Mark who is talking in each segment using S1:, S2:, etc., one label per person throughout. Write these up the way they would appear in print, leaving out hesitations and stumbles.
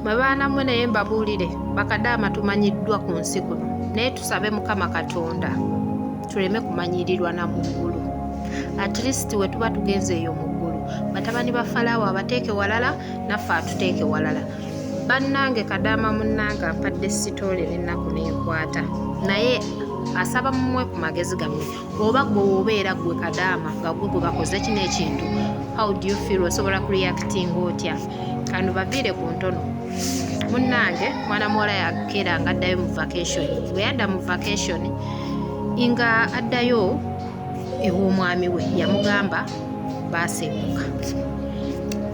S1: mwe baana mmwe naye mbabuulire bakadaama tumanyiddwa ku nsi kuno naye tusabe Mukama Katonda tuleme kumanyirirwa na mu ggulu. At least we tuba tugenze eyo mu ggulu batabani ba Falaawo abateeke walala naffe atuteeke walala. Bannange Kadaama munnange ampadde sitoole n'ennaku n'enkwata naye asaba mmwe ku magezi gammwe oba gwe obeera gwe Kadaama nga gwe bakoze kino ekintu, how do you feel? Osobola kureactinga otya? Kano baviire ku ntono. Munnange mwana muwala yakeera nga addayo mu vacation. Bwe yadda mu vacation nga addayo ew'omwami we yamugamba baasembuka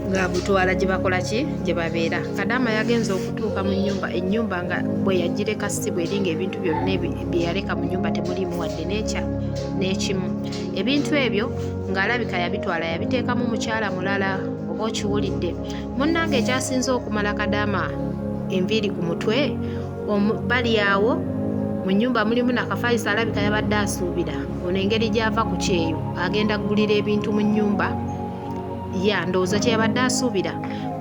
S1: nga butwala gye bakola ki gye babeera. Kadaama yagenza okutuuka mu ennyumba nga bwe yagireka si bweringa ebintu byonna bye yaleka mu nnyumba temulimu wadde n'ekimu. Ebintu ebyo ng'alabika yabitwala yabiteekamu mukyala mulala oba okiwulidde. Munnange ekyasinze okumala Kadaama enviiri ku mutwe bali awo mu nnyumba mulimu nakafayisa alabika yabadde asuubira ono engeri gy'ava ku kyeyo agenda kugulira ebintu mu nnyumba ndowooza kye yabadde asuubira.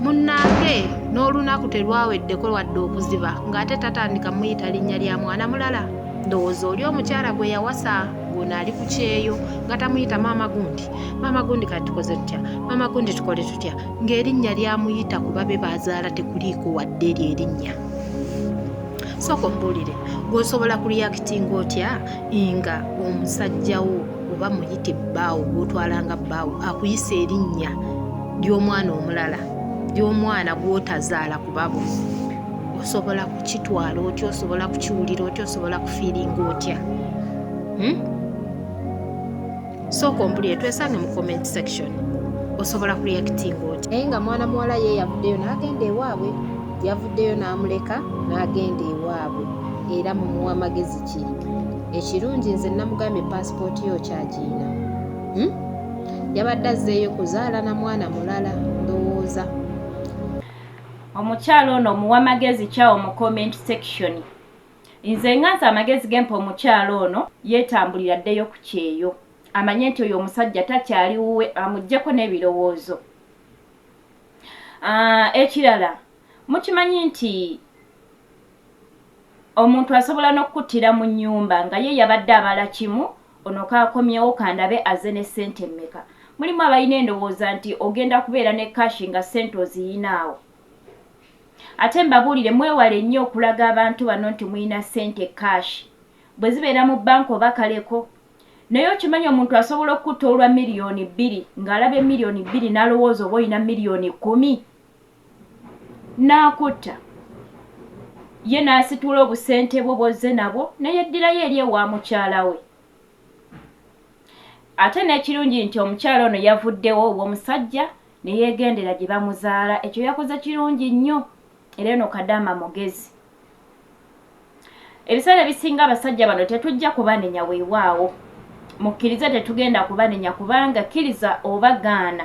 S1: Munnange n'olunaku terwaweddeko wadde okuziba ng'ate tatandika muyita linnya lya mwana mulala. Ndowooza oli omukyala gwe yawasa ono ali ku kyeyo nga tamuyita maama gundi. Maama gundi kati tukoze tutya? Maama gundi tukole tutya? Ng'erinnya lyamuyita kuba be bazaala tekuliiko wadde eryo erinnya. Sooka ombuulire gw'osobola kureactinga otya nga omusajjawo oba muyite bbaawo gw'otwalanga bbaawo akuyisa erinnya ly'omwana omulala ly'omwana gw'otazaala ku babo. Osobola kukitwala otya? Osobola kukiwulira otya? Osobola kufiiringa otya? Sooka ombulire twesange mu comment section. Osobola kureactinga otya? Naye nga mwana muwala ye yavuddeyo n'agenda ewaabwe, yavuddeyo n'amuleka n'agenda ewaabwe era mumuwa magezi ki? Ekirungi nze namugambye paasipooti yo kyagiina. Yabadde azzeeyo kuzaala na mwana mulala ndowooza.
S2: Omukyala ono omuwa magezi kyawo mu comment section. Nze nganza amagezi gempa omukyala ono yeetambulira ddeyo ku kyeyo. Amanye nti oyo omusajja takyali wuwe, amuggyeko n'ebirowoozo. Ekirala mukimanyi nti omuntu asobola n'okukuttira mu nnyumba nga ye yabadde abala kimu ono kaakomyewo kandabe azze ne ssente mmeka. Mulimu abalina endowooza nti ogenda kubeera ne kashi nga ssente oziyinaawo. Ate mbabuulire mwewale nnyo okulaga abantu bano nti muyina ssente kashi bwe zibeera mu bbanka oba kaleko. Naye okimanyi omuntu asobola okukutta olwa miliyoni 2 ng'alabye miliyoni 2 n'alowooza oba olina miliyoni 10 n'akutta. Ye n'asitula obusente bwo bw'ozze nabwo ne yeddirayo eri ewa mukyala we. Ate n'ekirungi nti omukyala ono yavuddewo ow'omusajja ne yeegendera gye bamuzaala. Ekyo yakoze kirungi nnyo era eno Kadaama mugezi. Ebiseera ebisinga abasajja bano tetujja kubanenya weewaawo. Mukkirize tetugenda kubanenya kubanga kkiriza oba gaana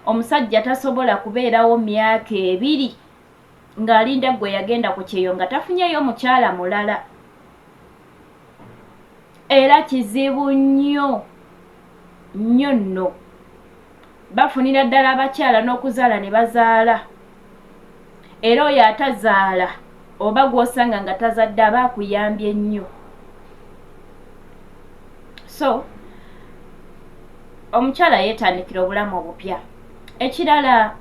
S2: omusajja tasobola kubeerawo myaka 2 ng'alinda gwe yagenda ku kyeyo nga tafunyeyo mukyala mulala. Era kizibu nnyo nnyo nno. Bafunira ddala abakyala n'okuzaala ne bazaala. Era oyo atazaala oba gw'osanga nga tazadde aba akuyambye nnyo. So omukyala yeetandikira obulamu obupya. Ekirala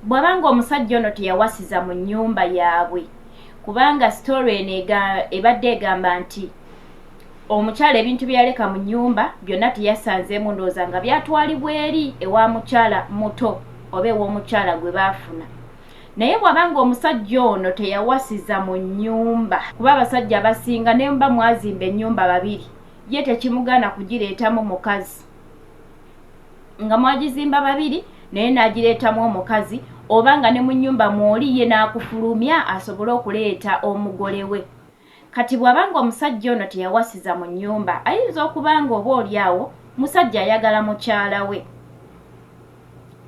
S2: bw'abanga omusajja ono teyawasiza mu nnyumba yaabwe kubanga sitoori eno ebadde egamba nti omukyala ebintu bye yaleka mu nnyumba byonna teyasanzeemu, ndowooza nga byatwalibwa eri ewa mukyala muto oba ew'omukyala gwe baafuna. Naye bw'abanga omusajja ono teyawasiza mu nnyumba kuba abasajja abasinga ne mba mwazimba ennyumba 2 ye tekimugaana kugireetamu mukazi. Nga mwagizimba 2 naye n'agireetamu omukazi oba nga ne mu nnyumba mw'oli ye n'akufulumya asobole okuleeta omugole we. Kati bw'abanga omusajja ono teyawasiza mu nnyumba ayinza okubanga oba oli awo musajja ayagala mukyala we.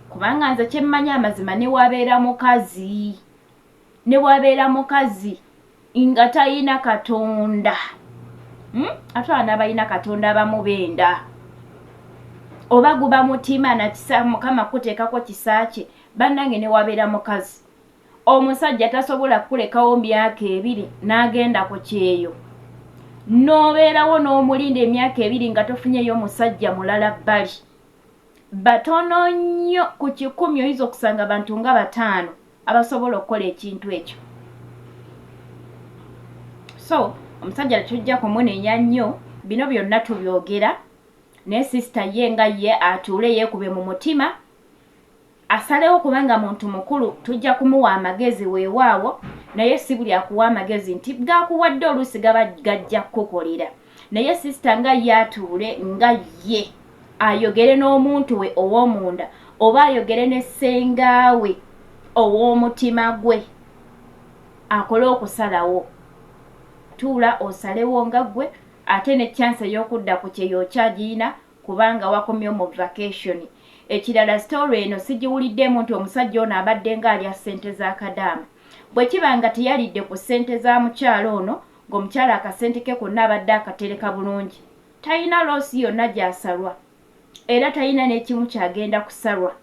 S2: Kubanga nze kyemmanyi amazima ne wabeera mukazi nga talina Katonda. Ate n'abalina Katonda bamubenda oba guba mutima nakisa Mukama kuteekako kisa kye. Bannange ne wabeera mukazi omusajja tasobola kulekawo myaka 2 n'agenda ku kyeyo n'obeerawo n'omulinda emyaka 2 nga tofunyeyo musajja mulala bbali batono nnyo ku 100 oyinza okusanga abantu nga 5 abasobola okukola ekintu ekyo. So omusajja tujja kumunenya nnyo, bino byonna tubyogera naye sisita ye nga ye atuule yeekube mu mutima asalewo kubanga muntu mukulu tujja kumuwa amagezi weewaawo naye si buli akuwa amagezi nti gakuwadde oluusi gaba gajja kukukolera. Naye sisita nga ye atuule nga ye ayogere n'omuntu we ow'omunda oba ayogere ne ssengaawe ow'omutima gwe akole okusalawo. Tuula osalewo nga gwe ate ne chance ey'okudda ku kyeyo okyagirina kubanga wakomye mu vacation. Ekirala story eno sigiwuliddemu nti omusajja ono abadde nga alya ssente za kadaama. Bwe kiba nga teyalidde ku ssente za mukyalo ono ng'omukyala akasente ke konna abadde akatereka bulungi, talina loosi yonna gy'asalwa era talina n'ekimu kyagenda kusalwa.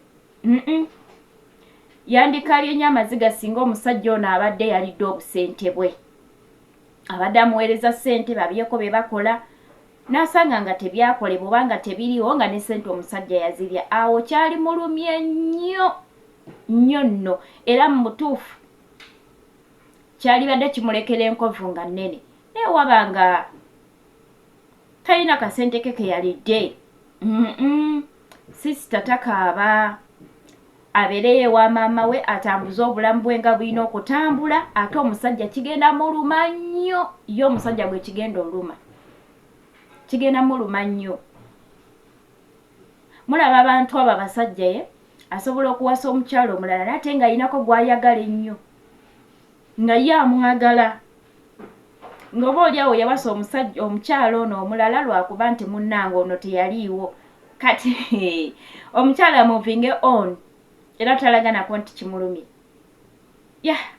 S2: Yandikaalye nnyo amaziga singa omusajja ono abadde yalidde obusente bwe. Abadde amuweereza ssente babyeko be bakola n'asanga nga tebyakolebwa oba nga tebiriwo nga ne ssente omusajja yazirya. Awo kyali mulumye nnyo nnyo nno era mu butuufu kyalibadde kimulekera enkovu nga nnene naye waba nga talina kasente ke yalidde. Sisita takaaba abeereyo ewa maama we atambuze obulamu bwe nga bulina okutambula ate omusajja kigenda muluma nnyo. Ye omusajja bwe kigenda oluma kigenda muluma nnyo. Mulaba abantu abo abasajja ye asobola okuwasa omukyalo omulala ate nga alinako gw'ayagala ennyo nga ye amwagala ng'oba oliawo yawasa omukyalo ono omulala lwakuba nti munnange ono teyaliiwo kati omukyala moving on era talaganako nti kimulumye.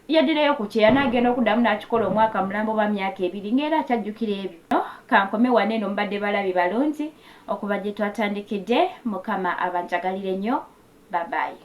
S2: Yaddireyo ku kye yanaagenda okuddamu n'akikola omwaka mulambo ba myaka 2 ng'era akyajjukira ebyo. Kankome wane eno mbadde balabi balungi okuba gye twatandikidde. Mukama abanjagalire nnyo. Bye bye.